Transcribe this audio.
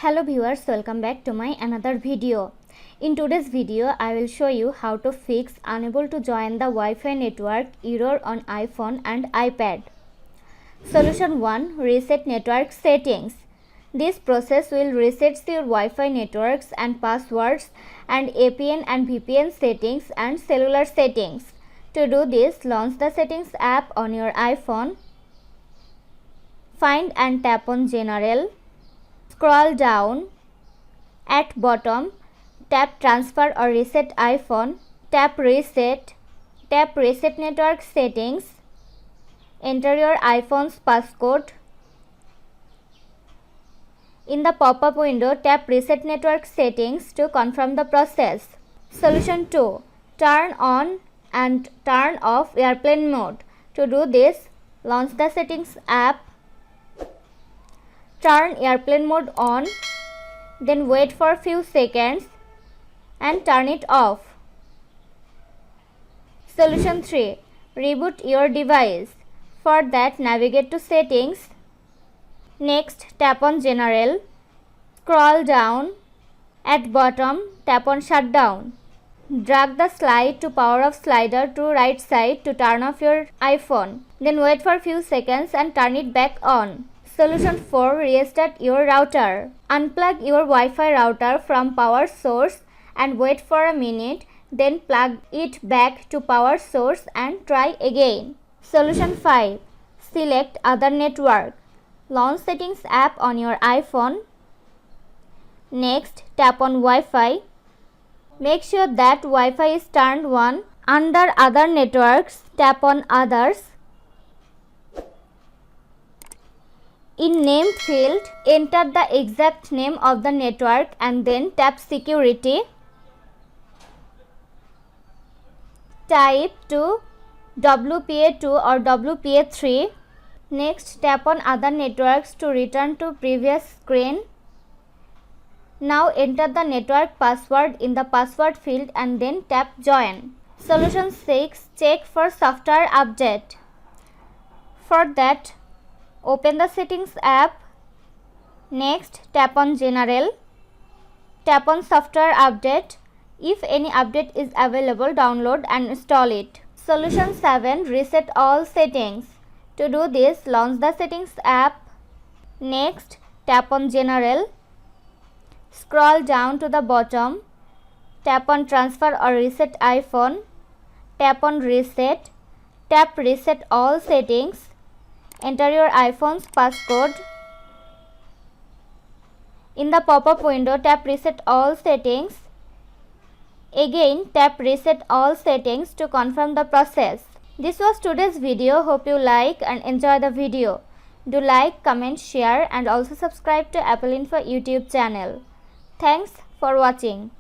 Hello viewers, welcome back to my another video. In today's video, I will show you how to fix unable to join the Wi-Fi network error on iPhone and iPad. Solution 1. Reset network settings. This process will reset your Wi-Fi networks and passwords and APN and VPN settings and cellular settings. To do this, launch the settings app on your iPhone. Find and tap on General. Scroll down. At bottom, tap Transfer or Reset iPhone. Tap Reset. Tap Reset Network Settings. Enter your iPhone's passcode. In the pop-up window, tap Reset Network Settings to confirm the process. Solution 2. Turn on and turn off airplane mode. To do this, launch the Settings app. Turn airplane mode on, then wait for a few seconds and turn it off. Solution 3. Reboot your device. For that, navigate to Settings. Next, tap on General. Scroll down. At bottom, tap on Shutdown. Drag the slide to power off slider to right side to turn off your iPhone. Then wait for a few seconds and turn it back on. Solution 4. Restart your router. Unplug your Wi-Fi router from power source and wait for a minute, then plug it back to power source and try again. Solution 5. Select other network. Launch Settings app on your iPhone. Next, tap on Wi-Fi. Make sure that Wi-Fi is turned on. Under Other Networks, tap on Others. In Name field, enter the exact name of the network and then tap Security. Type to WPA2 or WPA3. Next, tap on Other Networks to return to previous screen. Now enter the network password in the password field and then tap Join. Solution 6. Check for software update. For that, open the Settings app. Next, tap on General. Tap on Software Update. If any update is available, download and install it. Solution 7. Reset all settings. To do this, launch the Settings app. Next, tap on General. Scroll down to the bottom. Tap on Transfer or Reset iPhone. Tap on Reset. Tap Reset all settings. Enter your iPhone's passcode. In the pop-up window, tap Reset all settings. Again, tap Reset all settings to confirm the process. This was today's video. Hope you like and enjoy the video. Do like, comment, share and also subscribe to Apple Info YouTube channel. Thanks for watching.